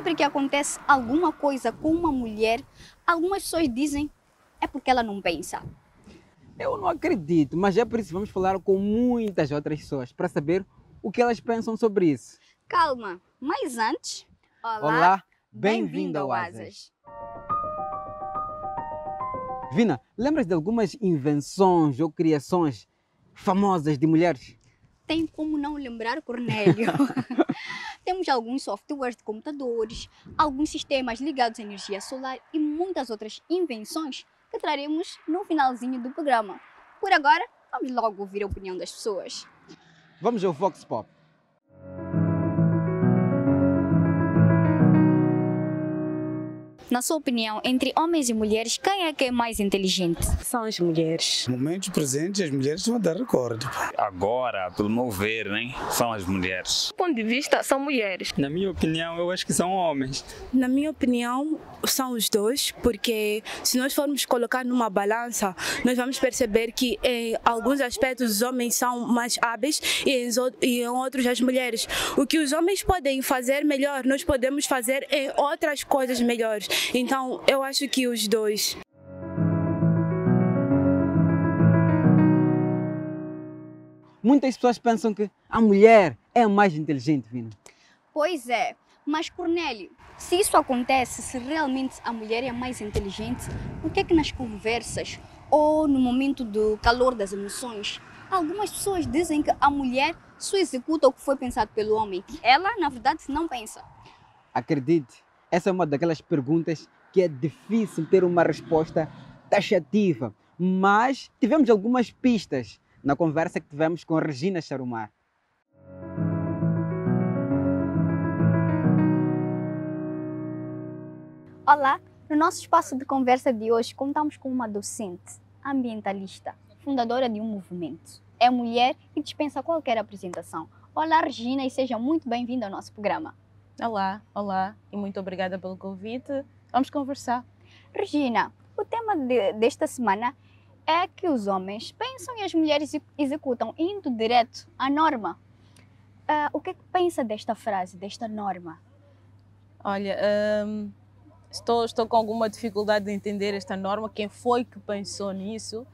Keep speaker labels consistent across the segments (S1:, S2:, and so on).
S1: sempre que acontece alguma coisa com uma mulher, algumas pessoas dizem é porque ela não pensa.
S2: Eu não acredito, mas é por isso que vamos falar com muitas outras pessoas para saber o que elas pensam sobre isso.
S1: Calma, mas antes, olá,
S2: Olá,
S1: bem-vindo
S2: bem-vindo
S1: ao
S2: ao
S1: Asas.
S2: Vina, lembras de algumas invenções ou criações famosas de mulheres?
S1: Tem como não lembrar, Cornélio? Temos alguns softwares de computadores, alguns sistemas ligados à energia solar e muitas outras invenções que traremos no finalzinho do programa. Por agora, vamos logo ouvir a opinião das pessoas.
S2: Vamos ao Vox Pop.
S1: Na sua opinião, entre homens e mulheres, quem é que é mais inteligente?
S3: São as mulheres.
S4: No momento presente, as mulheres estão a dar recorde.
S5: Agora, pelo meu ver, né, são as mulheres.
S3: Do ponto de vista, são mulheres.
S6: Na minha opinião, eu acho que são homens.
S7: Na minha opinião, são os dois, porque se nós formos colocar numa balança, nós vamos perceber que em alguns aspectos os homens são mais hábeis e em outros as mulheres. O que os homens podem fazer melhor, nós podemos fazer em outras coisas melhores. Então, eu acho que os dois.
S2: Muitas pessoas pensam que a mulher é a mais inteligente, Vina.
S1: Pois é, mas Cornélio, se isso acontece, se realmente a mulher é mais inteligente, por que é que nas conversas ou no momento do calor das emoções, algumas pessoas dizem que a mulher só executa o que foi pensado pelo homem? Ela, na verdade, não pensa.
S2: Acredite, essa é uma daquelas perguntas que é difícil ter uma resposta taxativa, mas tivemos algumas pistas na conversa que tivemos com Regina Charumar.
S1: Olá, no nosso espaço de conversa de hoje contamos com uma docente, ambientalista, fundadora de um movimento. É mulher e dispensa qualquer apresentação. Olá, Regina, e seja muito bem-vinda ao nosso programa.
S8: Olá e muito obrigada pelo convite. Vamos conversar.
S1: Regina, o tema desta semana é que os homens pensam e as mulheres executam, indo direto à norma. O que é que pensa desta frase, desta norma?
S8: Olha, estou com alguma dificuldade de entender esta norma. Quem foi que pensou nisso?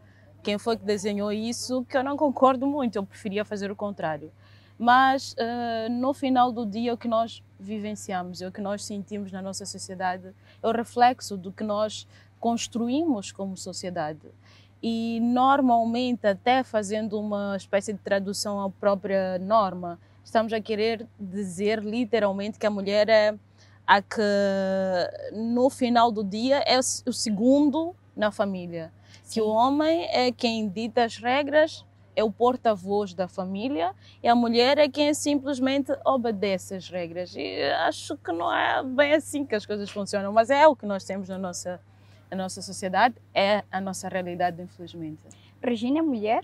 S8: Quem foi que desenhou isso? Que eu não concordo muito, eu preferia fazer o contrário. Mas no final do dia o que nós vivenciamos, o que nós sentimos na nossa sociedade é o reflexo do que nós construímos como sociedade. E normalmente, até fazendo uma espécie de tradução à própria norma, estamos a querer dizer literalmente que a mulher é a que no final do dia é o segundo na família. Sim. Que o homem é quem dita as regras, é o porta-voz da família e a mulher é quem simplesmente obedece as regras. E acho que não é bem assim que as coisas funcionam, mas é o que nós temos na nossa sociedade, é a nossa realidade, infelizmente.
S1: Regina é mulher,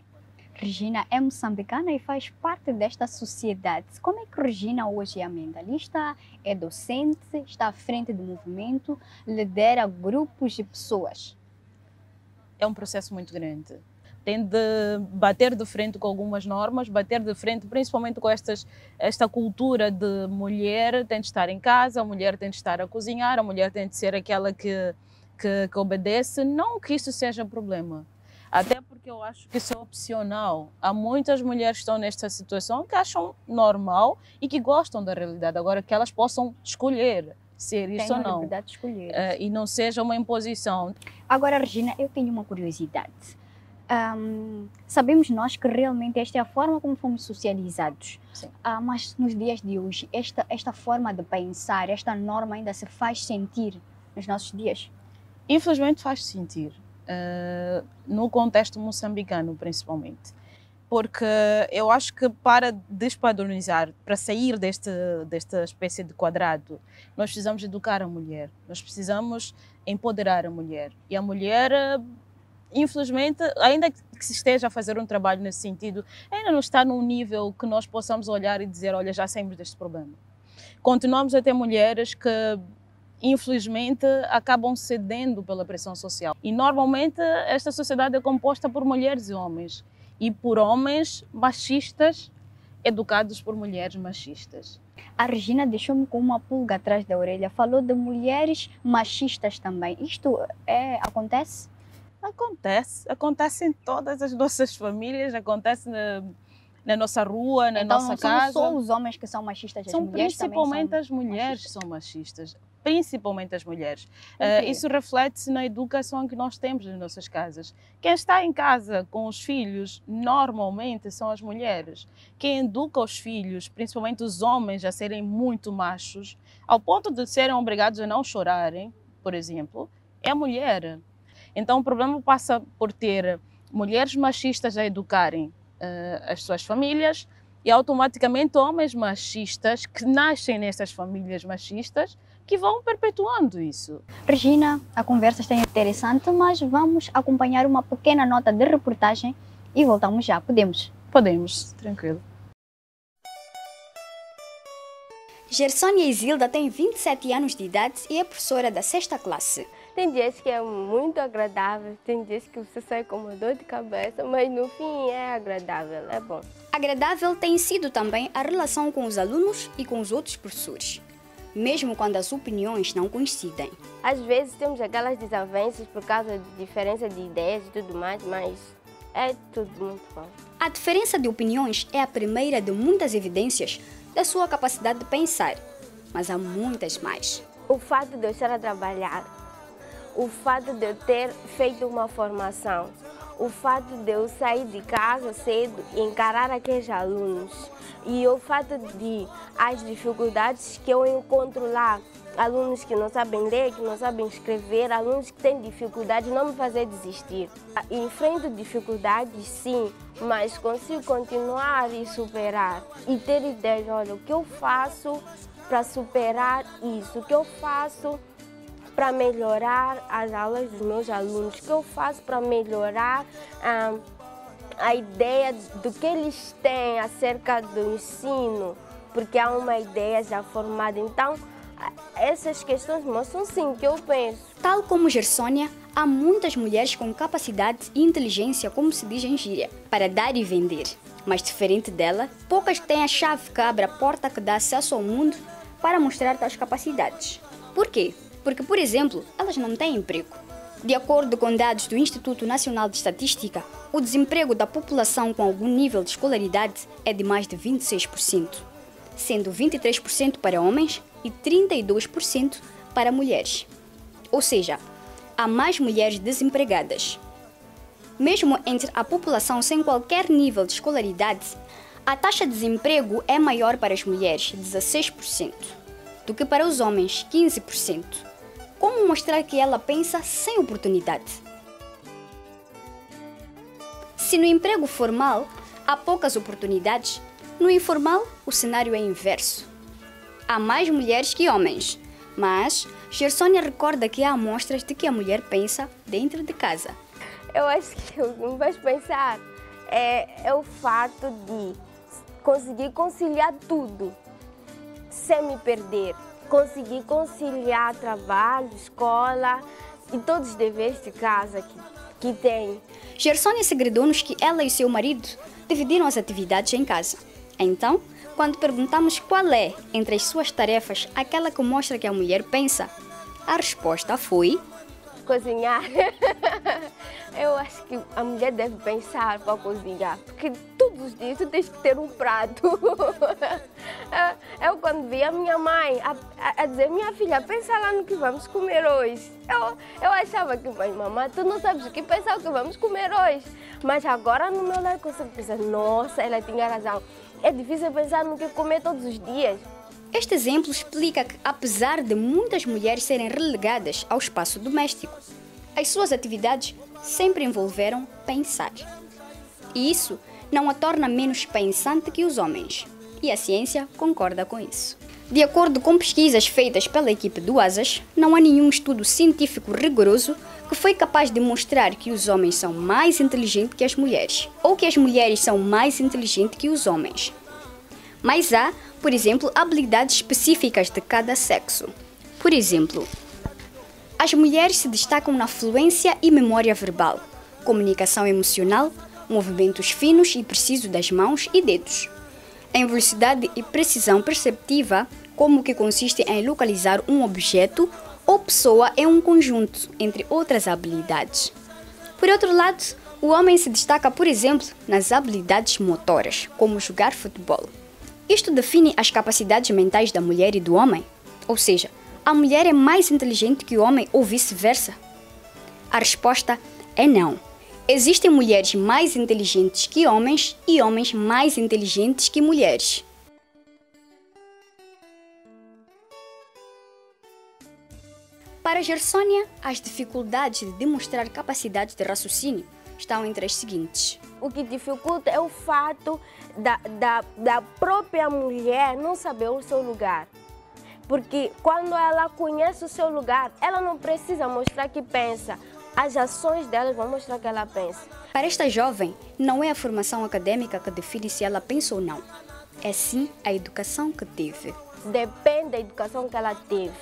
S1: Regina é moçambicana e faz parte desta sociedade. Como é que Regina hoje é ambientalista, é docente, está à frente do movimento, lidera grupos de pessoas?
S8: É um processo muito grande. Tem de bater de frente com algumas normas, bater de frente principalmente com esta cultura de mulher tem de estar em casa, a mulher tem de estar a cozinhar, a mulher tem de ser aquela que obedece. Não que isso seja problema, até porque eu acho que isso é opcional. Há muitas mulheres que estão nesta situação que acham normal e que gostam da realidade, agora que elas possam escolher ser isso ou não.
S1: Tem a liberdade de escolher.
S8: E não seja uma imposição.
S1: Agora, Regina, eu tenho uma curiosidade. Sabemos nós que realmente esta é a forma como fomos socializados. Mas nos dias de hoje, esta forma de pensar, esta norma ainda se faz sentir nos nossos dias?
S8: Infelizmente faz sentir, no contexto moçambicano principalmente. Porque eu acho que para despadronizar, para sair desta espécie de quadrado, nós precisamos educar a mulher, nós precisamos empoderar a mulher. E a mulher, infelizmente, ainda que se esteja a fazer um trabalho nesse sentido, ainda não está num nível que nós possamos olhar e dizer, olha, já saímos deste problema. Continuamos a ter mulheres que, infelizmente, acabam cedendo pela pressão social. E normalmente esta sociedade é composta por mulheres e homens. E por homens machistas educados por mulheres machistas.
S1: A Regina deixou-me com uma pulga atrás da orelha. Falou de mulheres machistas também. Isto acontece?
S8: Acontece em todas as nossas famílias, acontece na nossa rua, na
S1: então,
S8: nossa
S1: não
S8: casa.
S1: São só os homens que são machistas, as
S8: são
S1: mulheres
S8: principalmente
S1: também
S8: as mulheres que
S1: machistas.
S8: são machistas. Principalmente as mulheres.
S1: quê?
S8: Isso reflete-se na educação que nós temos nas nossas casas. Quem está em casa com os filhos, normalmente, são as mulheres. Quem educa os filhos, principalmente os homens, a serem muito machos, ao ponto de serem obrigados a não chorarem, por exemplo, é a mulher. Então o problema passa por ter mulheres machistas a educarem as suas famílias e automaticamente homens machistas que nascem nessas famílias machistas que vão perpetuando isso.
S1: Regina, a conversa está interessante, mas vamos acompanhar uma pequena nota de reportagem e voltamos já. Podemos?
S8: Podemos, tranquilo.
S1: Gersônia Isilda tem 27 anos de idade e é professora da 6ª classe.
S9: Tem dias que é muito agradável, tem dias que você sai com uma dor de cabeça, mas no fim é agradável, é bom.
S1: Agradável tem sido também a relação com os alunos e com os outros professores, mesmo quando as opiniões não coincidem.
S9: Às vezes temos aquelas desavenças por causa de diferença de ideias e tudo mais, mas é tudo muito bom.
S1: A diferença de opiniões é a primeira de muitas evidências da sua capacidade de pensar, mas há muitas mais.
S9: O fato de eu estar a trabalhar, o fato de eu ter feito uma formação, o fato de eu sair de casa cedo e encarar aqueles alunos e o fato de as dificuldades que eu encontro lá, alunos que não sabem ler, que não sabem escrever, alunos que têm dificuldades, não me fazer desistir. Enfrento dificuldades, sim, mas consigo continuar e superar e ter ideias, olha, o que eu faço para superar isso, o que eu faço para melhorar as aulas dos meus alunos, o que eu faço para melhorar a ideia do que eles têm acerca do ensino, porque há uma ideia já formada. Então, essas questões mostram sim que eu penso.
S1: Tal como Gersônia, há muitas mulheres com capacidade e inteligência, como se diz em gíria, para dar e vender. Mas diferente dela, poucas têm a chave que abre a porta que dá acesso ao mundo para mostrar tais capacidades. Por quê? Porque, por exemplo, elas não têm emprego. De acordo com dados do Instituto Nacional de Estatística, o desemprego da população com algum nível de escolaridade é de mais de 26%, sendo 23% para homens e 32% para mulheres. Ou seja, há mais mulheres desempregadas. Mesmo entre a população sem qualquer nível de escolaridade, a taxa de desemprego é maior para as mulheres, 16%, do que para os homens, 15%. Como mostrar que ela pensa sem oportunidade? Se no emprego formal há poucas oportunidades, no informal o cenário é inverso. Há mais mulheres que homens, mas Gersônia recorda que há amostras de que a mulher pensa dentro de casa.
S9: Eu acho que o que me faz pensar é o fato de conseguir conciliar tudo sem me perder. Conseguir conciliar trabalho, escola e todos os deveres de casa que tem.
S1: Gersônia segredou-nos que ela e seu marido dividiram as atividades em casa. Então, quando perguntamos qual é, entre as suas tarefas, aquela que mostra que a mulher pensa, a resposta foi:
S9: cozinhar. Eu acho que a mulher deve pensar para cozinhar, porque todos os dias tu tens que ter um prato. Eu quando vi a minha mãe a dizer, minha filha, pensa lá no que vamos comer hoje. Eu achava que, mãe, mamãe, tu não sabes o que pensar o que vamos comer hoje. Mas agora no meu lado eu consigo pensar, nossa, ela tinha razão. É difícil pensar no que comer todos os dias.
S1: Este exemplo explica que, apesar de muitas mulheres serem relegadas ao espaço doméstico, as suas atividades sempre envolveram pensar. E isso não a torna menos pensante que os homens. E a ciência concorda com isso. De acordo com pesquisas feitas pela equipe do ASAS, não há nenhum estudo científico rigoroso que foi capaz de mostrar que os homens são mais inteligentes que as mulheres, ou que as mulheres são mais inteligentes que os homens. Mas há, por exemplo, habilidades específicas de cada sexo. Por exemplo, as mulheres se destacam na fluência e memória verbal, comunicação emocional, movimentos finos e precisos das mãos e dedos. em velocidade e precisão perceptiva, como que consiste em localizar um objeto ou pessoa em um conjunto, entre outras habilidades. Por outro lado, o homem se destaca, por exemplo, nas habilidades motoras, como jogar futebol. Isto define as capacidades mentais da mulher e do homem? Ou seja, a mulher é mais inteligente que o homem ou vice-versa? A resposta é não. Existem mulheres mais inteligentes que homens e homens mais inteligentes que mulheres. Para Gersônia, as dificuldades de demonstrar capacidade de raciocínio estão entre as seguintes.
S9: O que dificulta é o fato da própria mulher não saber o seu lugar. Porque quando ela conhece o seu lugar, ela não precisa mostrar que pensa. As ações dela vão mostrar que ela pensa.
S1: Para esta jovem, não é a formação acadêmica que define se ela pensa ou não. É sim a educação que teve.
S9: Depende da educação que ela teve.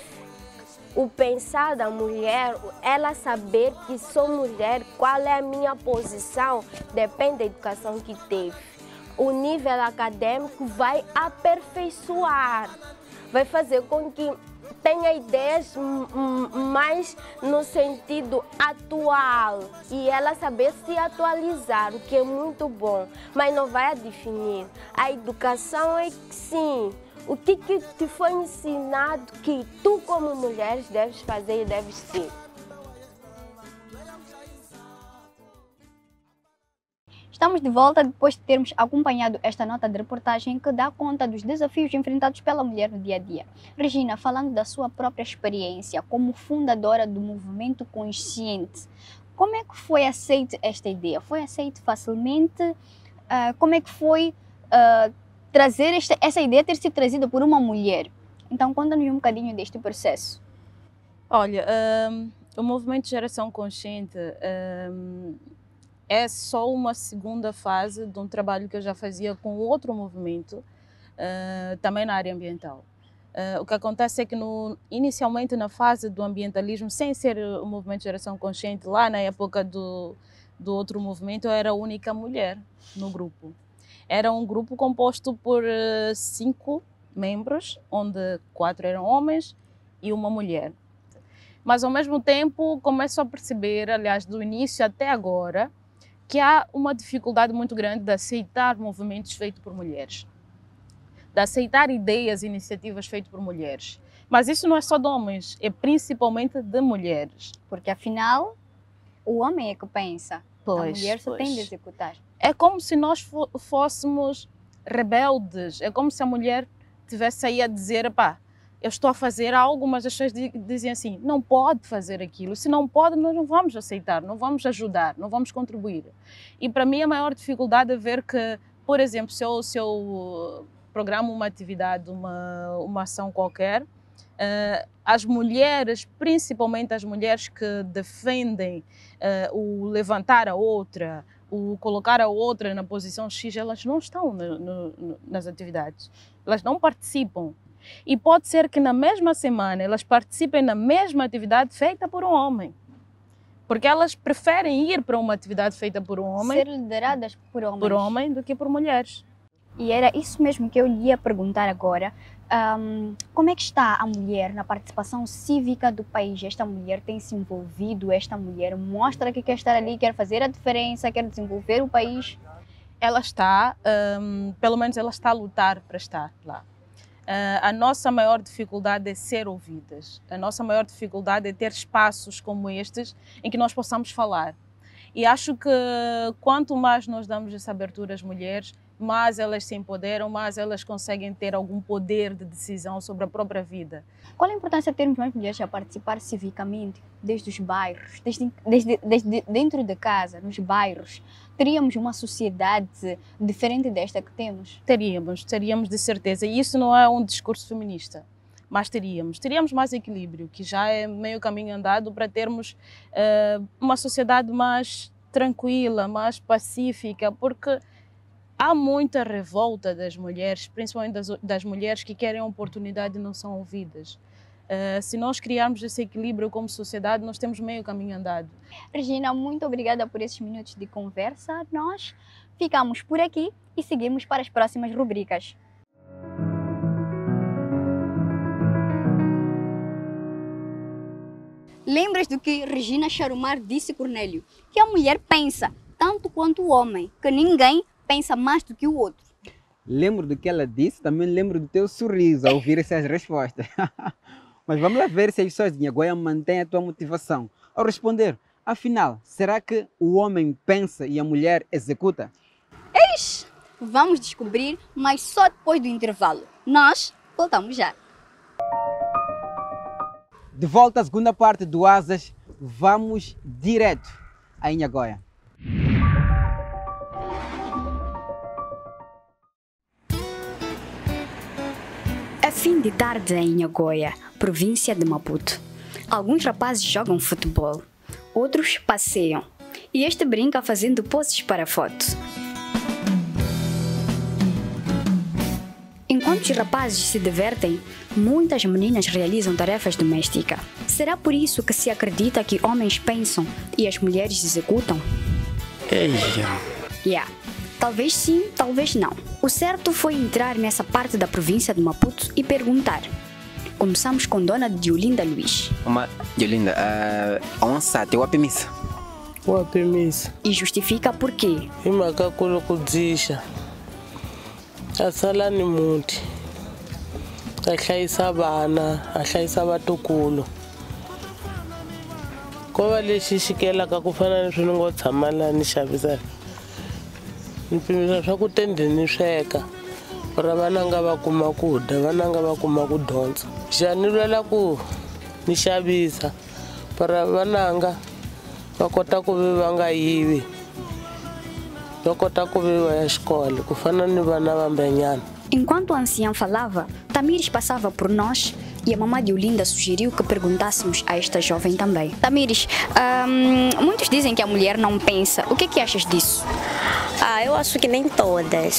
S9: O pensar da mulher, ela saber que sou mulher, qual é a minha posição, depende da educação que teve. O nível acadêmico vai aperfeiçoar, vai fazer com que tenha ideias mais no sentido atual e ela saber se atualizar, o que é muito bom, mas não vai a definir. A educação é que sim. O que te foi ensinado que tu, como mulher, deves fazer e deves ser?
S1: Estamos de volta depois de termos acompanhado esta nota de reportagem que dá conta dos desafios enfrentados pela mulher no dia a dia. Regina, falando da sua própria experiência como fundadora do Movimento Consciente, como é que foi aceita esta ideia? Foi aceita facilmente? Como é que foi trazer essa ideia ter sido trazida por uma mulher? Então, conta-nos um bocadinho deste processo.
S8: Olha, o Movimento Geração Consciente é só uma segunda fase de um trabalho que eu já fazia com outro movimento, também na área ambiental. O que acontece é que inicialmente na fase do ambientalismo, sem ser o Movimento Geração Consciente, lá na época do outro movimento, eu era a única mulher no grupo. Era um grupo composto por 5 membros, onde 4 eram homens e uma mulher. Mas ao mesmo tempo começo a perceber, aliás, do início até agora, que há uma dificuldade muito grande de aceitar movimentos feitos por mulheres, de aceitar ideias e iniciativas feitas por mulheres. Mas isso não é só de homens, é principalmente de mulheres.
S1: Porque afinal, o homem é que pensa, a mulher só tem de executar.
S8: É como se nós fôssemos rebeldes, é como se a mulher tivesse aí a dizer, pá, eu estou a fazer algo, mas as pessoas dizem assim, não pode fazer aquilo. Se não pode, nós não vamos aceitar, não vamos ajudar, não vamos contribuir. E para mim a maior dificuldade é ver que, por exemplo, se eu programo uma atividade, uma ação qualquer, as mulheres, principalmente as mulheres que defendem o levantar a outra, o colocar a outra na posição X, elas não estão nas atividades, elas não participam. E pode ser que na mesma semana elas participem na mesma atividade feita por um homem. Porque elas preferem ir para uma atividade feita por um homem,
S1: ser lideradas por homens,
S8: do que por mulheres.
S1: E era isso mesmo que eu lhe ia perguntar agora. Como é que está a mulher na participação cívica do país? Esta mulher tem se envolvido, esta mulher mostra que quer estar ali, quer fazer a diferença, quer desenvolver o país?
S8: Ela está, pelo menos ela está a lutar para estar lá. A nossa maior dificuldade é ser ouvidas. A nossa maior dificuldade é ter espaços como estes em que nós possamos falar. E acho que quanto mais nós damos essa abertura às mulheres, mais elas se empoderam, mais elas conseguem ter algum poder de decisão sobre a própria vida.
S1: Qual a importância de termos mais mulheres a participar civicamente, desde os bairros, desde dentro de casa, nos bairros? Teríamos uma sociedade diferente desta que temos?
S8: Teríamos de certeza. E isso não é um discurso feminista, mas teríamos mais equilíbrio, que já é meio caminho andado para termos uma sociedade mais tranquila, mais pacífica, porque há muita revolta das mulheres, principalmente das mulheres que querem oportunidade e não são ouvidas. Se nós criarmos esse equilíbrio como sociedade, nós temos meio caminho andado.
S1: Regina, muito obrigada por esses minutos de conversa. Nós ficamos por aqui e seguimos para as próximas rubricas. Lembras do que Regina Charumar disse, Cornélio? Que a mulher pensa tanto quanto o homem, que ninguém pensa mais do que o outro.
S2: Lembro do que ela disse, também lembro do teu sorriso ao ouvir essas respostas. Mas vamos lá ver se a pessoas de Inhagoia mantêm a tua motivação ao responder. Afinal, será que o homem pensa e a mulher executa?
S1: Eis! Vamos descobrir, mas só depois do intervalo. Nós voltamos já.
S2: De volta à segunda parte do Asas, vamos direto a Inhagoia.
S10: É fim de tarde em Inhagoia, província de Maputo. Alguns rapazes jogam futebol, outros passeiam e este brinca fazendo poses para fotos. Enquanto os rapazes se divertem, muitas meninas realizam tarefas domésticas. Será por isso que se acredita que homens pensam e as mulheres executam? Talvez sim, talvez não. O certo foi entrar nessa parte da província de Maputo e perguntar. Começamos com Dona Diolinda Luiz.
S11: Diolinda, onça, tem uma permissa?
S12: Uma permissa.
S10: E justifica por quê?
S12: E macaco kudisha. A sala ni muti. A hlayisa vana, a hlayisa vatukulu. Ko va lexi xikelaka ku fana ni swi ni ngo tshama laha ni xavisa. Ni pimisa swakudya ni sweka. Para vananga va kuma ku dya, vananga va kuma ku dyondza. Ni lwela ku ni xavisa para vananga va kota ku ve va nga yivi. Va kota ku ve va ya xikolo ku fana ni vana vambenyana.
S10: Enquanto a anciã falava, Tamires passava por nós e a mamãe de Olinda sugeriu que perguntássemos a esta jovem também. Tamires, muitos dizem que a mulher não pensa. O que achas disso?
S3: Eu acho que nem todas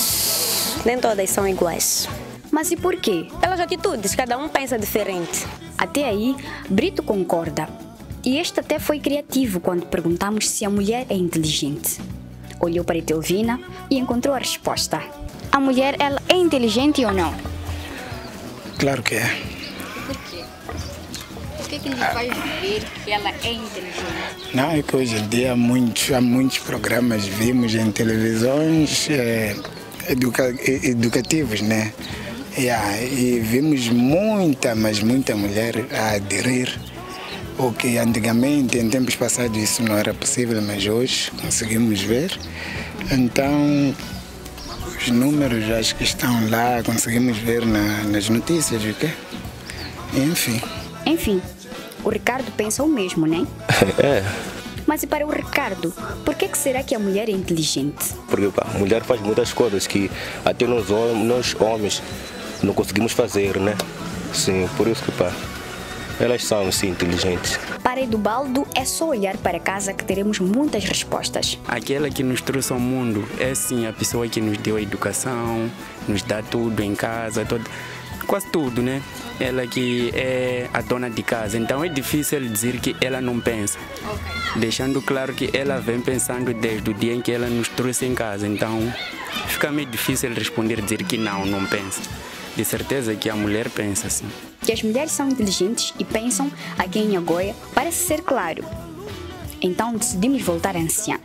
S3: são iguais.
S10: Mas e por quê?
S3: Pelas atitudes, cada um pensa diferente.
S10: Até aí, Brito concorda. E este até foi criativo quando perguntamos se a mulher é inteligente. Olhou para a Telvina e encontrou a resposta. A mulher, ela é inteligente ou não?
S4: Claro que é.
S1: Por quê? O que lhe faz ver que ela é inteligente?
S4: Não, é que hoje em dia há muitos programas, vimos em televisões educativos, né? E vimos muita mulher a aderir. O que antigamente, em tempos passados, isso não era possível, mas hoje conseguimos ver. Então, os números acho que estão lá, conseguimos ver nas notícias, o quê?
S10: Enfim, o Ricardo pensa o mesmo, né?
S13: É.
S10: Mas e para o Ricardo, por que será que a mulher é inteligente?
S13: Porque a mulher faz muitas coisas que até nós homens não conseguimos fazer, né? Sim, por isso que elas são, sim, inteligentes.
S10: Para Edubaldo, é só olhar para casa que teremos muitas respostas.
S6: Aquela que nos trouxe ao mundo é, sim, a pessoa que nos deu a educação, nos dá tudo em casa, quase tudo, né? Ela que é a dona de casa, então é difícil dizer que ela não pensa. Deixando claro que ela vem pensando desde o dia em que ela nos trouxe em casa, então fica meio difícil responder, dizer que não pensa. De certeza que a mulher pensa assim.
S10: Que as mulheres são inteligentes e pensam aqui em Inhagoia parece ser claro. Então decidimos voltar à anciã.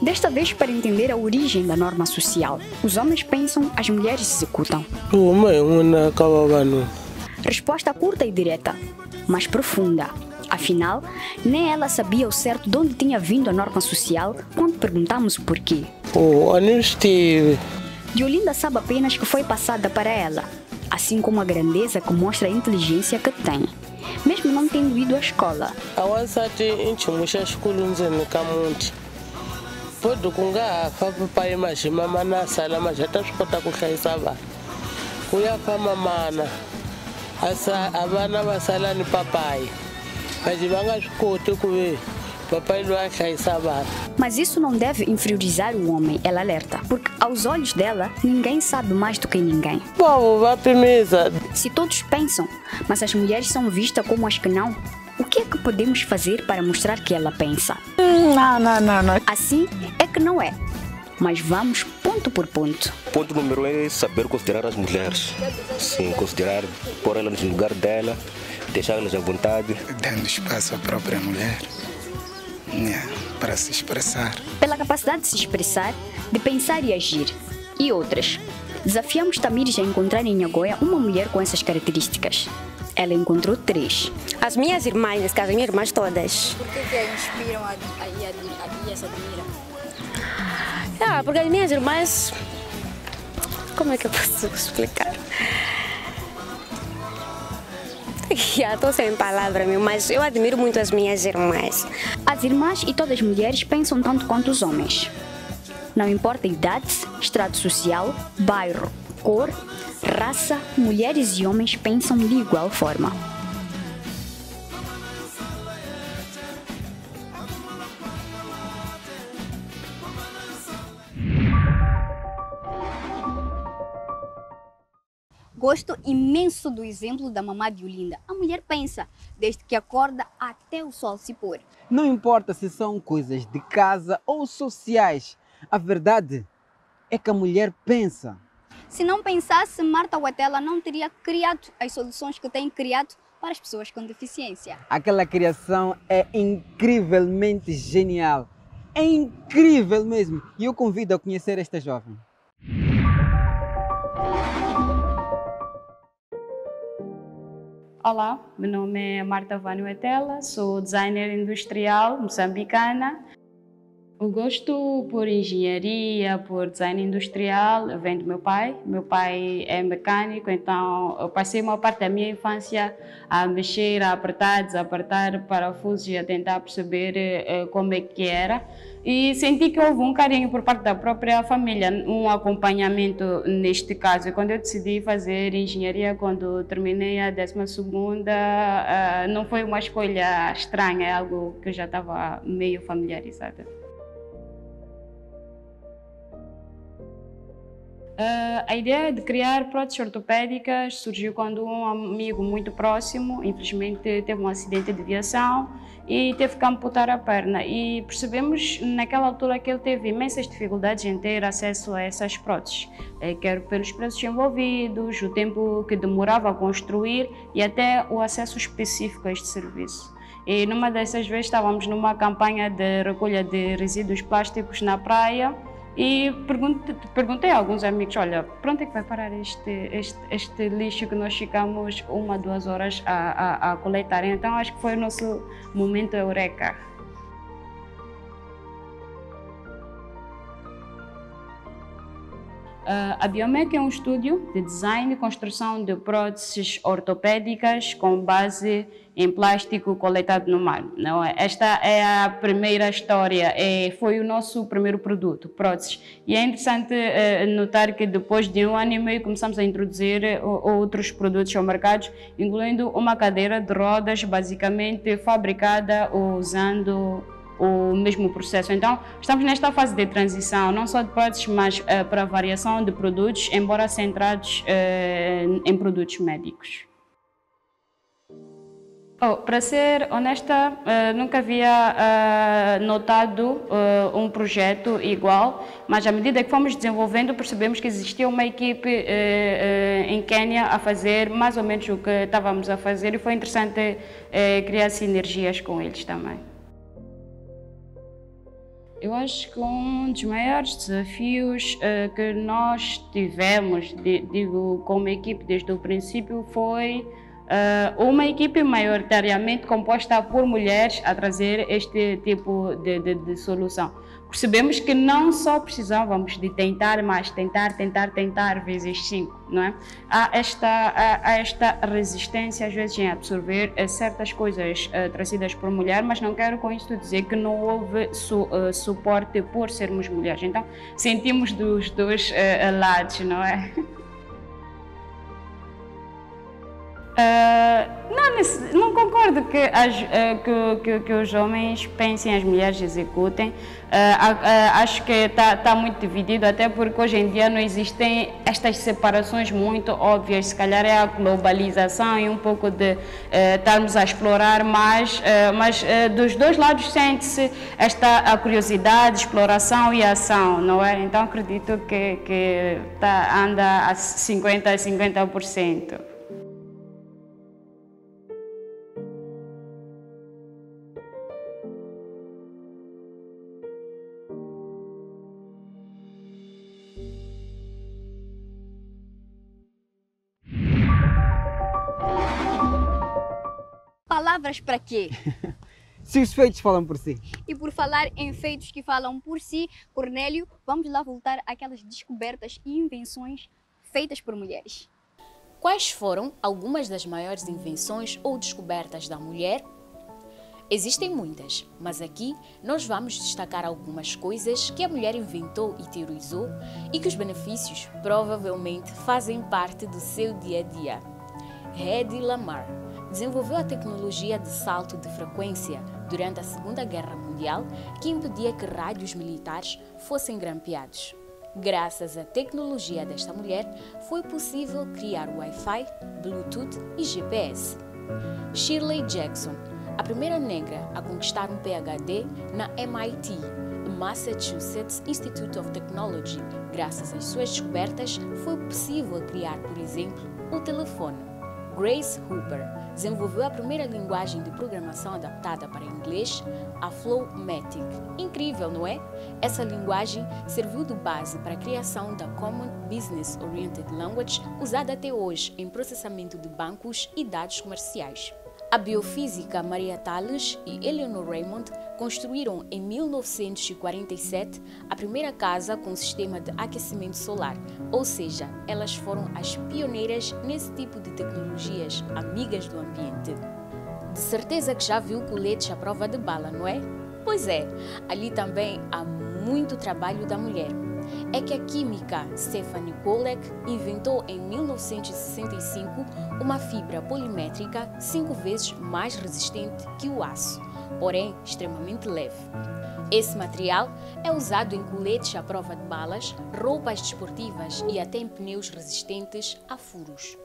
S10: Desta vez para entender a origem da norma social. Os homens pensam, as mulheres executam. Resposta curta e direta, mas profunda. Afinal, nem ela sabia ao certo de onde tinha vindo a norma social quando perguntamos o porquê. Diolinda sabe apenas que foi passada para ela, assim como a grandeza que mostra a inteligência que tem, mesmo não tendo ido à escola.
S12: Pode kunga fa papai mashima mana sala majata swikota ku hlayisa vana. Ku ya fa mamana avana va sala ni papai. Mas va nga swi koti ku ve papai loyi a hlayisa vana.
S10: Mas isso não deve inferiorizar o homem, ela alerta, porque aos olhos dela, ninguém sabe mais do que ninguém.
S12: Bom, vai primeza.
S10: Se todos pensam, mas as mulheres são vistas como as que não, o que é que podemos fazer para mostrar que ela pensa?
S12: Não.
S10: Assim é que não é. Mas vamos ponto por ponto.
S13: Ponto número 1 é saber considerar as mulheres. Sim, considerar, pôr elas no lugar dela, deixá-las à vontade.
S4: Dando espaço à própria mulher, para se expressar.
S10: Pela capacidade de se expressar, de pensar e agir, e outras. Desafiamos Tamires a encontrar em Nhagoia uma mulher com essas características. Ela encontrou 3.
S3: As minhas irmãs, nesse caso, as minhas irmãs todas.
S10: Por que a inspiram e as admiram?
S3: Porque as minhas irmãs... Como é que eu posso explicar? Estou sem palavras, mas eu admiro muito as minhas irmãs.
S10: As irmãs e todas as mulheres pensam tanto quanto os homens. Não importa a idade, estrato social, bairro, cor, raça, mulheres e homens pensam de igual forma.
S1: Gosto imenso do exemplo da mamã de Olinda. A mulher pensa, desde que acorda até o sol se pôr.
S2: Não importa se são coisas de casa ou sociais, a verdade é que a mulher pensa.
S1: Se não pensasse, Marta Huatela não teria criado as soluções que tem criado para as pessoas com deficiência.
S2: Aquela criação é incrivelmente genial. É incrível mesmo. E eu convido a conhecer esta jovem.
S14: Olá, meu nome é Marta Vânio Huatela, sou designer industrial moçambicana. O gosto por engenharia, por design industrial, vem do meu pai. Meu pai é mecânico, então eu passei uma parte da minha infância a mexer, a apertar, desapertar parafusos e a tentar perceber como é que era. E senti que houve um carinho por parte da própria família, um acompanhamento neste caso. Quando eu decidi fazer engenharia, quando terminei a 12ª, não foi uma escolha estranha, é algo que eu já estava meio familiarizada. A ideia de criar próteses ortopédicas surgiu quando um amigo muito próximo, infelizmente, teve um acidente de viação e teve que amputar a perna. E percebemos naquela altura que ele teve imensas dificuldades em ter acesso a essas próteses, quer pelos preços envolvidos, o tempo que demorava a construir e até o acesso específico a este serviço. E numa dessas vezes estávamos numa campanha de recolha de resíduos plásticos na praia. E perguntei a alguns amigos, olha, para onde é que vai parar este lixo que nós ficamos 1 a 2 horas a coletar? Então acho que foi o nosso momento eureka. A Biomec é um estúdio de design e construção de próteses ortopédicas com base em plástico coletado no mar. Não é? Esta é a primeira história, foi o nosso primeiro produto, próteses. E é interessante notar que depois de 1 ano e meio começamos a introduzir outros produtos ao mercado, incluindo uma cadeira de rodas basicamente fabricada usando o mesmo processo. Então, estamos nesta fase de transição, não só de próteses, mas para variação de produtos, embora centrados em produtos médicos. Para ser honesta, nunca havia notado um projeto igual, mas à medida que fomos desenvolvendo, percebemos que existia uma equipe em Quênia a fazer mais ou menos o que estávamos a fazer e foi interessante criar sinergias com eles também. Eu acho que um dos maiores desafios que nós tivemos, digo como equipe desde o princípio, foi uma equipe maioritariamente composta por mulheres a trazer este tipo de solução. Percebemos que não só precisávamos de tentar, mas tentar vezes 5, não é? Há esta resistência às vezes em absorver certas coisas trazidas por mulher, mas não quero com isto dizer que não houve suporte por sermos mulheres. Então sentimos dos dois lados, não é? Não concordo que os homens pensem, as mulheres executem. Acho que está muito dividido, até porque hoje em dia não existem estas separações muito óbvias. Se calhar é a globalização e um pouco de estarmos a explorar mais, mas dos dois lados sente-se a curiosidade, exploração e ação, não é? Então acredito que anda a 50%.
S1: palavras para quê?
S2: Se os feitos falam por si.
S1: E por falar em feitos que falam por si, Cornélio, vamos lá voltar àquelas descobertas e invenções feitas por mulheres.
S15: Quais foram algumas das maiores invenções ou descobertas da mulher? Existem muitas, mas aqui nós vamos destacar algumas coisas que a mulher inventou e teorizou e que os benefícios provavelmente fazem parte do seu dia a dia. Hedy Lamarr desenvolveu a tecnologia de salto de frequência durante a Segunda Guerra Mundial que impedia que rádios militares fossem grampeados. Graças à tecnologia desta mulher, foi possível criar Wi-Fi, Bluetooth e GPS. Shirley Jackson, a primeira negra a conquistar um PhD na MIT, Massachusetts Institute of Technology. Graças às suas descobertas, foi possível criar, por exemplo, o telefone. Grace Hopper desenvolveu a primeira linguagem de programação adaptada para inglês, a Flowmatic. Incrível, não é? Essa linguagem serviu de base para a criação da Common Business Oriented Language, usada até hoje em processamento de bancos e dados comerciais. A biofísica Maria Thales e Eleanor Raymond construíram em 1947 a primeira casa com sistema de aquecimento solar, ou seja, elas foram as pioneiras nesse tipo de tecnologias amigas do ambiente. De certeza que já viu coletes à prova de bala, não é? Pois é, ali também há muito trabalho da mulher. É que a química Stephanie Kolek inventou em 1965 uma fibra polimétrica 5 vezes mais resistente que o aço, porém extremamente leve. Esse material é usado em coletes à prova de balas, roupas desportivas e até em pneus resistentes a furos.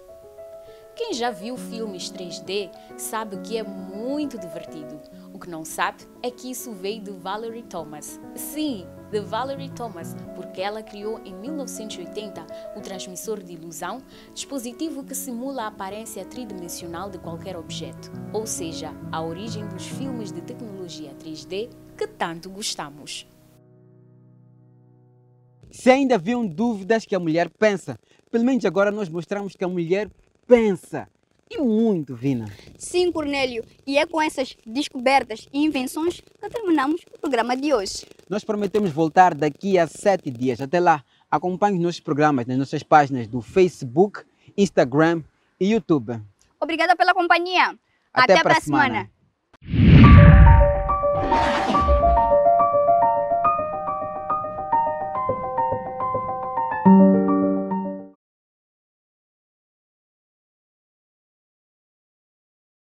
S15: Quem já viu filmes 3D sabe que é muito divertido. O que não sabe é que isso veio de Valerie Thomas. Sim, de Valerie Thomas, porque ela criou em 1980 o transmissor de ilusão, dispositivo que simula a aparência tridimensional de qualquer objeto, ou seja, a origem dos filmes de tecnologia 3D que tanto gostamos.
S2: Se ainda haviam dúvidas que a mulher pensa, pelo menos agora nós mostramos que a mulher pensa. E muito, Vina.
S1: Sim, Cornélio. E é com essas descobertas e invenções que terminamos o programa de hoje.
S2: Nós prometemos voltar daqui a 7 dias. Até lá, acompanhe os nossos programas nas nossas páginas do Facebook, Instagram e YouTube.
S1: Obrigada pela companhia. Até a próxima semana.